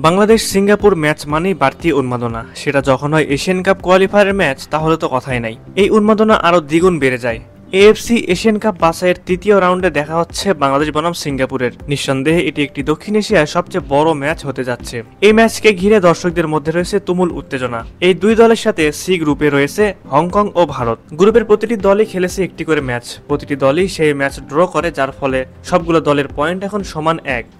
Bangladesh Singapore match মানেই বাড়তি উন্মাদনা। সেটা যখন হয় এশিয়ান কাপ কোয়ালিফায়ারের ম্যাচ, তাহলে তো কথাই নাই। এই উন্মাদনা আরো দ্বিগুণ বেড়ে যায়। এএফসি এশিয়ান কাপ বাছাইয়ের তৃতীয় রাউন্ডে দেখা হচ্ছে বাংলাদেশ বনাম সিঙ্গাপুরের। নিঃসন্দেহে এটি একটি দক্ষিণ এশিয়ার সবচেয়ে বড় ম্যাচ হতে যাচ্ছে। এই ম্যাচকে ঘিরে দর্শকদের মধ্যে রয়েছে তুমুল উত্তেজনা। এই দুই দলের সাথে সি গ্রুপে রয়েছে হংকং ও ভারত। গ্রুপের প্রতিটি দলই খেলেছে একটি করে ম্যাচ। প্রতিটি দলই সেই ম্যাচ ড্র করে, যার ফলে সবগুলো দলের পয়েন্ট এখন সমান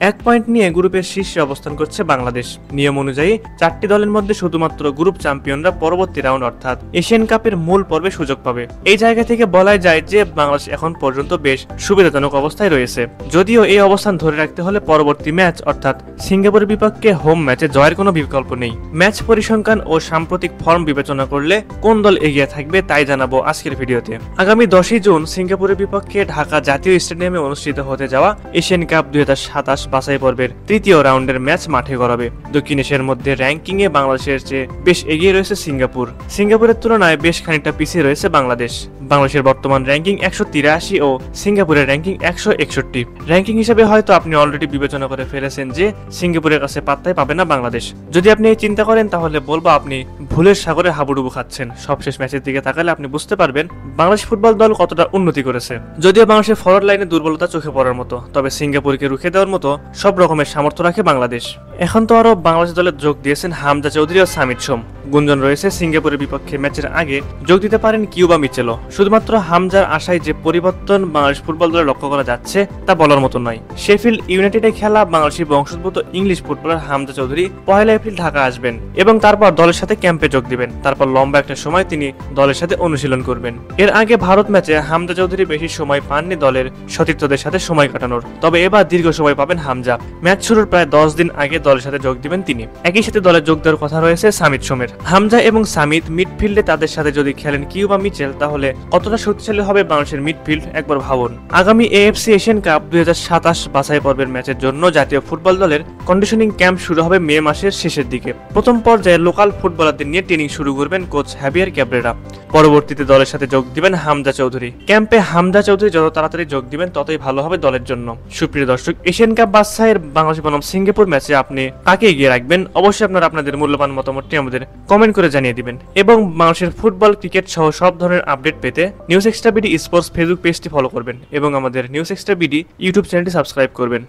এক পয়েন্ট নিয়ে গ্রুপের শীর্ষে অবস্থান করছে বাংলাদেশ। নিয়ম অনুযায়ী 4টি দলের মধ্যে শুধুমাত্র গ্রুপ চ্যাম্পিয়নরা পরবর্তী রাউন্ড অর্থাৎ এশিয়ান কাপের মূল পর্বে সুযোগ পাবে। এই জায়গা থেকে বলাই যায় যে বাংলাদেশ এখন পর্যন্ত বেশ সুবিধাজনক অবস্থায় রয়েছে। যদিও এই অবস্থান ধরে রাখতে হলে পরবর্তী ম্যাচ অর্থাৎ সিঙ্গাপুরের বিপক্ষে হোম ম্যাচে জয়ের কোনো বিকল্প নেই। ম্যাচ পরিসংখ্যান ও সাম্প্রতিক ফর্ম বিবেচনা করলে কোন দল এগিয়ে থাকবে তাই জানাবো আজকের ভিডিওতে। আগামী 10ই জুন সিঙ্গাপুরের বিপক্ষে ঢাকা জাতীয় স্টেডিয়ামে অনুষ্ঠিত হতে যাওয়া এশিয়ান কাপ 2027 বাছাই পর্বের তৃতীয় রাউন্ডের ম্যাচ মাঠে গড়াবে। দক্ষিণ এশিয়ার মধ্যে র্যাঙ্কিংয়ে বাংলাদেশের চেয়ে বেশ এগিয়ে রয়েছে সিঙ্গাপুর। সিঙ্গাপুরের তুলনায় বেশ খানিকটা পিছিয়ে রয়েছে বাংলাদেশ। বাংলাদেশের বর্তমান র্যাঙ্কিং 183 ও সিঙ্গাপুরের র্যাঙ্কিং 161। র্যাঙ্কিং হিসেবে হয়তো আপনি অলরেডি বিবেচনা করে ফেলেছেন যে সিঙ্গাপুরের কাছে পাত্তাই পাবে না বাংলাদেশ। যদি আপনি এই চিন্তা করেন, তাহলে বলবো আপনি ভুলের সাগরে হাবুডুবু খাচ্ছেন। সবশেষ ম্যাচের দিকে তাকালে আপনি বুঝতে পারবেন বাংলাদেশ ফুটবল দল কতটা উন্নতি করেছে। যদিও বাংলাদেশের ফরওয়ার্ড লাইনে দুর্বলতা চোখে পড়ার মতো, তবে সিঙ্গাপুরকে রুখে দেওয়ার মতো সব রকমের সামর্থ্য রাখে বাংলাদেশ। এখন তো আরো বাংলাদেশ দলে যোগ দিয়েছেন হামজা চৌধুরী ও সামিদ সোম। গুঞ্জন রয়েছে সিঙ্গাপুরের বিপক্ষে ম্যাচের আগে যোগ দিতে পারেন কিউবা মিচেলও। শুধুমাত্র হামজার আশায় যে পরিবর্তন বাংলাদেশ ফুটবল দলে লক্ষ্য করা যাচ্ছে তা বলার মতো নয়। শেফিল্ড ইউনাইটেডে খেলা বাংলাদেশি বংশোদ্ভূত English footballer Hamza Chowdhury 1 April Dhaka আসবেন এবং তারপর দলের সাথে ক্যাম্পে যোগ দিবেন। তারপর লম্বা একটা সময় তিনি দলের সাথে অনুশীলন করবেন। এর আগে ভারত ম্যাচে হামজা চৌধুরী বেশি সময় পাননি দলের সতীর্থদের সাথে সময় কাটানোর, তবে এবার দীর্ঘ সময় পাবেন হামজা। ম্যাচ শুরুর প্রায় 10 দিন আগে দলের সাথে যোগ দিবেন তিনি। একই সাথে দলে যোগ দেওয়ার কথা রয়েছে সামিদ সোমের। হামজা এবং সামিদ মিডফিল্ডে তাদের সাথে যদি খেলেন কিউবা মিচেল, তাহলে কতটা শক্তিশালী হবে বাংলাদেশের মিডফিল্ড একবার ভাবুন। আগামী এএফসি এশিয়ান কাপ 2027 বাছাই পর্বের ম্যাচের জন্য জাতীয় ফুটবল দলের কন্ডিশনিং ক্যাম্প শুরু হবে মে মাসের শেষের দিকে। প্রথম পর্যায়ে লোকাল ফুটবলারদের নিয়ে ট্রেনিং শুরু করবেন কোচ হ্যাভিয়ার ক্যাব্রেরা। পরবর্তীতে দলের সাথে যোগ দিবেন হামজা চৌধুরী। ক্যাম্পে হামজা চৌধুরী যত তাড়াতাড়ি যোগ দিবেন ততই ভালো হবে দলের জন্য। সুপ্রিয় দর্শক, এশিয়ান কাপ বাছাইয়ের বাংলাদেশ বনাম সিঙ্গাপুর ম্যাচে আপনি কাকে এগিয়ে রাখবেন? অবশ্যই আপনারা আপনাদের মূল্যবান মতামতটি আমাদের কমেন্ট করে জানিয়ে দিবেন এবং বাংলাদেশের ফুটবল, ক্রিকেট সহ সব ধরনের আপডেট পেতে news extra BD sports Facebook পেজটি ফলো করবেন এবং আমাদের নিউজ এক্সট্রা বিডি ইউটিউব চ্যানেলটি সাবস্ক্রাইব করবেন।